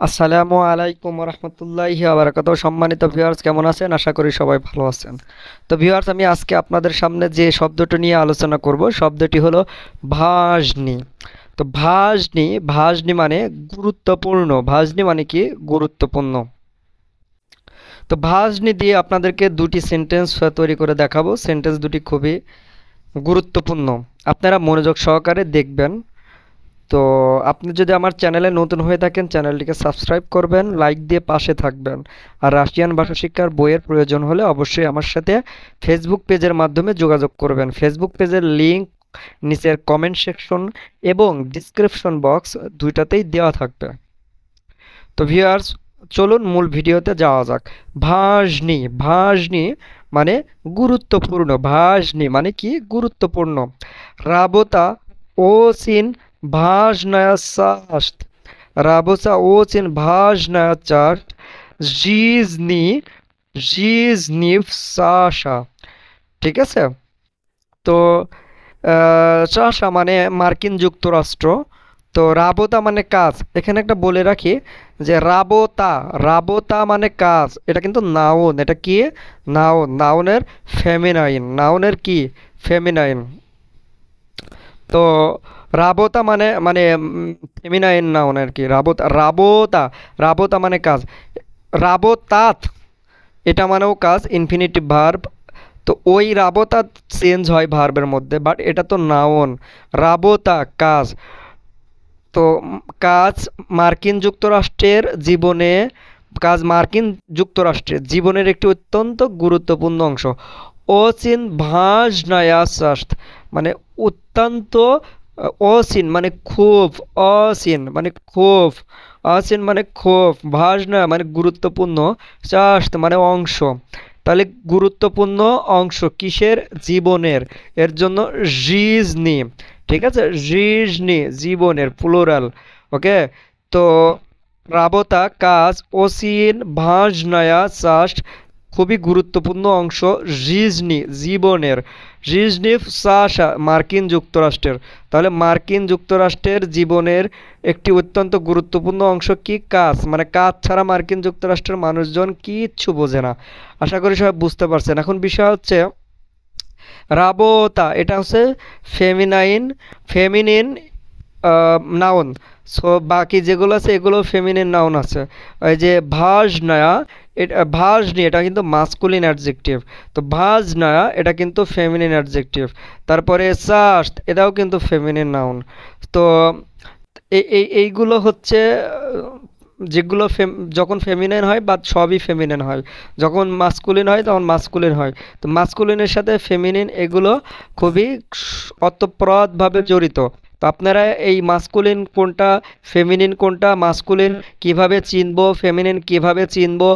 আসসালামু আলাইকুম রহমতুল্লাহি বারাকাতুহু। সম্মানিত ভিউয়ার্স, কেমন আছেন? আশা করি সবাই ভালো আছেন। তো ভিউয়ার্স, আমি আজকে আপনাদের সামনে যে শব্দটি নিয়ে আলোচনা করব, শব্দটি হলো ভাজনি। তো ভাজনি, ভাজনি মানে গুরুত্বপূর্ণ। ভাজনি মানে কি? গুরুত্বপূর্ণ। তো ভাজনি দিয়ে আপনাদেরকে দুটি সেন্টেন্স তৈরি করে দেখাবো। সেন্টেন্স দুটি খুবই গুরুত্বপূর্ণ, আপনারা মনোযোগ সহকারে দেখবেন। তো আপনি যদি আমার চ্যানেলে নতুন হয়ে থাকেন, চ্যানেলটিকে সাবস্ক্রাইব করবেন, লাইক দিয়ে পাশে থাকবেন। আর রাশিয়ান ভাষা শিক্ষার বইয়ের প্রয়োজন হলে অবশ্যই আমার সাথে ফেসবুক পেজের মাধ্যমে যোগাযোগ করবেন। ফেসবুক পেজের লিংক নিচের কমেন্ট সেকশন এবং ডিসক্রিপশন বক্স দুইটাতেই দেওয়া থাকবে। তো ভিউয়ার্স, চলুন মূল ভিডিওতে যাওয়া যাক। ভাজনি, ভাজনি মানে গুরুত্বপূর্ণ। ভাজনি মানে কি? গুরুত্বপূর্ণ। রাবতা ওসিন ভাজনায়া চাষ্ট, রাবতা ওসিন ভাজনায়া চাষ্ট, জিজনি, জিজনিভ সাশা। ঠিক আছে? তো চাষা মানে মার্কিন যুক্তরাষ্ট্র। তো রাবতা মানে কাজ। এখানে একটা বলে রাখি যে রাবতা, রাবতা মানে কাজ, এটা কিন্তু নাউন। এটা কি? নাউন। নাউনের ফেমিনাইন। নাউনের কি? ফেমিনাইন। তো রাবতা মানে মানে ফেমিনাইন নাউন আর কি। রাবতা, রাবতা, রাবতা মানে কাজ। রাবতাত, এটা মানেও কাজ, ইনফিনিটিভ ভার্ব। তো ওই রাবতা চেঞ্জ হয় ভার্বের মধ্যে, বাট এটা তো নাউন। রাবতা কাজ। তো কাজ মার্কিন যুক্তরাষ্ট্রের জীবনে, কাজ মার্কিন যুক্তরাষ্ট্রের জীবনের একটি অত্যন্ত গুরুত্বপূর্ণ অংশ। অচিন ভাজনায়া শাস্ত মানে অত্যন্ত, অচিন মানে খুব, অচিন মানে খুব, অচিন মানে খুব, ভাজনা মানে গুরুত্বপূর্ণ, শাস্ত মানে অংশ। তাহলে গুরুত্বপূর্ণ অংশ কিসের? জীবনের। এর জন্য রিজনি। ঠিক আছে? রিজনি জীবনের, প্লুরাল। ওকে। তো রাবতা কাজ, ওসিন ভাজনায়া চাষ খুবই গুরুত্বপূর্ণ অংশ, রিজনি জীবনের, রিজনিভ চাষা মার্কিন যুক্তরাষ্ট্রের। তাহলে মার্কিন যুক্তরাষ্ট্রের জীবনের একটি অত্যন্ত গুরুত্বপূর্ণ অংশ কি? কাজ। মানে কাজ ছাড়া মার্কিন যুক্তরাষ্ট্রের মানুষজন কিচ্ছু বোঝে না। আশা করি সবাই বুঝতে পারছেন। এখন বিষয় হচ্ছে রাবতা, এটা হচ্ছে ফেমিনাইন, ফেমিনিন নাউন। সো বাকি যেগুলো আছে এগুলো ফেমিনিন নাউন আছে। এই যে ভাজনায়া, এটা ভাজনি, এটা কিন্তু মাস্কুলিন অ্যাডজেক্টিভ। তো ভাজনায়া এটা কিন্তু ফেমিনিন অ্যাডজেক্টিভ। তারপরে চাস্ট, এটাও কিন্তু ফেমিনিন নাউন। তো এইগুলো হচ্ছে যেগুলো যখন ফেমিনাইন হয় বা সবই ফেমিনাইন হয়, যখন মাস্কুলিন হয় তখন মাস্কুলিন হয়। তো মাস্কুলিনের সাথে ফেমিনিন এগুলো খুবই ওতপ্রোতভাবে জড়িত। তো আপনারা এই মাস্কুলিন কোনটা, ফেমিনিন কোনটা, মাস্কুলিন কিভাবে চিনবো, ফেমিনিন কিভাবে চিনবো,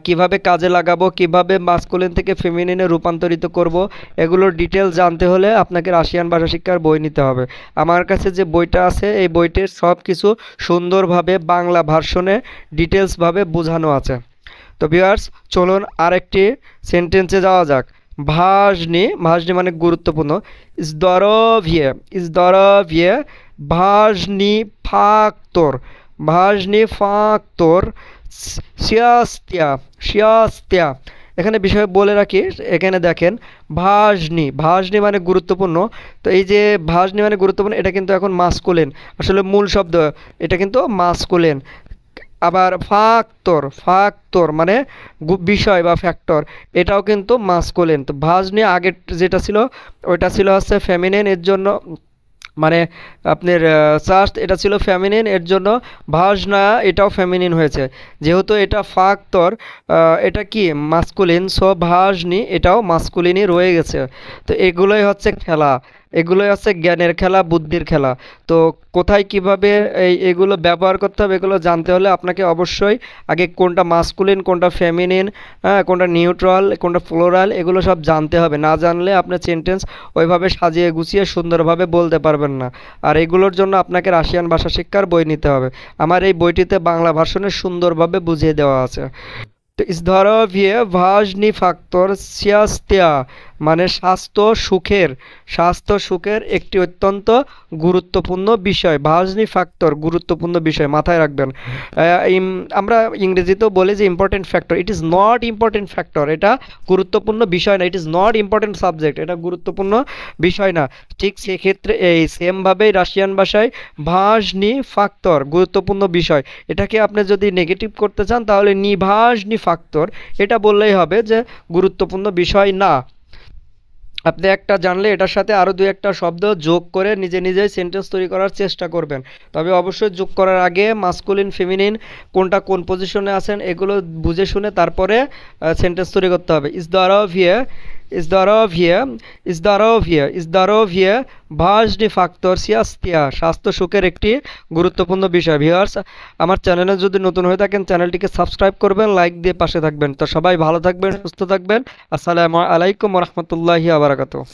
কিভাবে কাজে লাগাবো, কিভাবে মাস্কুলিন থেকে ফেমিনিনে রূপান্তরিত করব, এগুলোর ডিটেলস জানতে হলে আপনাকে রাশিয়ান ভাষা শিক্ষার বই নিতে হবে। আমার কাছে যে বইটা আছে এই বইটির সব কিছু সুন্দরভাবে বাংলা ভার্সনে ডিটেলসভাবে বোঝানো আছে। তো ভিউয়ার্স, চলুন আরেকটি সেন্টেন্সে যাওয়া যাক। ভাজনি, ভাজনি মানে গুরুত্বপূর্ণ। здоровье, здоровье, ভাজনি ফ্যাক্টর, ভাজনি ফ্যাক্টর, শিয়াস্তিয়া, শিয়াস্তিয়া। এখানে বিষয় বলে রাখি, এখানে দেখেন ভাজনি, ভাজনি মানে গুরুত্বপূর্ণ। তো এই যে ভাজনি মানে গুরুত্বপূর্ণ, এটা কিন্তু এখন মাস্কুলিন, আসলে মূল শব্দ এটা কিন্তু মাস্কুলিন। আবার ফ্যাক্টর, ফ্যাক্টর মানে বিষয় বা ফ্যাক্টর, এটাও কিন্তু মাস্কুলিন। তো ভাজনি আগের যেটা ছিল ওইটা ছিল হচ্ছে ফেমিনিন, এর জন্য মানে আপনার চার্চ এটা ছিল ফেমিনিন, এর জন্য ভাজনা এটাও ফেমিনিন হয়েছে। যেহেতু এটা ফ্যাক্টর, এটা কি মাস্কুলিন, সো ভাজনি এটাও মাস্কুলিনই রয়ে গেছে। তো এগুলোই হচ্ছে খেলা, এগুলোই হচ্ছে জ্ঞানের খেলা, বুদ্ধির খেলা। তো কোথায় কিভাবে এগুলো ব্যবহার করতে হবে এগুলো জানতে হলে আপনাকে অবশ্যই আগে কোনটা মাস্কুলিন, কোনটা ফেমিনিন, হ্যাঁ, কোনটা নিউট্রাল, কোনটা ফ্লোরাল, এগুলো সব জানতে হবে। না জানলে আপনার সেন্টেন্স ওইভাবে সাজিয়ে গুছিয়ে সুন্দরভাবে বলতে পারবেন না। আর এগুলোর জন্য আপনাকে রাশিয়ান ভাষা শিক্ষার বই নিতে হবে। আমার এই বইটিতে বাংলা ভার্সনে সুন্দরভাবে বুঝিয়ে দেওয়া আছে। То здоровье важный фактор счастья. মানে স্বাস্থ্য সুখের একটি অত্যন্ত গুরুত্বপূর্ণ বিষয়। ভাজনি ফ্যাক্টর গুরুত্বপূর্ণ বিষয়, মাথায় রাখবেন। আমরা ইংরেজিতেও বলি যে important factor, it is not important factor, এটা গুরুত্বপূর্ণ বিষয় না, it is not important subject, এটা গুরুত্বপূর্ণ বিষয় না। ঠিক সেক্ষেত্রে এই সেমভাবেই রাশিয়ান ভাষায় ভাজনি ফ্যাক্টর গুরুত্বপূর্ণ বিষয়, এটাকে আপনি যদি নেগেটিভ করতে চান তাহলে নিভাজনি ফ্যাক্টর, এটা বললেই হবে যে গুরুত্বপূর্ণ বিষয় না। আপনি একটা জানলে এটার সাথে আরও দু একটা শব্দ যোগ করে নিজে নিজেই সেন্টেন্স তৈরি করার চেষ্টা করবেন। তবে অবশ্যই যোগ করার আগে মাস্কুলিন ফেমিনিন কোনটা কোন পজিশনে আছেন এগুলো বুঝে শুনে তারপরে সেন্টেন্স তৈরি করতে হবে। ইজদারোভিয়া ভাজনি ফ্যাক্টর সিয়াস্তিয়া, স্বাস্থ্য সুখের একটি গুরুত্বপূর্ণ বিষয়। ভিউয়ার্স, আমার চ্যানেলে যদি নতুন হয়ে থাকেন চ্যানেলটিকে সাবস্ক্রাইব করবেন, লাইক দিয়ে পাশে থাকবেন। তো সবাই ভালো থাকবেন, সুস্থ থাকবেন। আসসালামু আলাইকুম ওয়া রাহমাতুল্লাহি ওয়া বারাকাতুহু।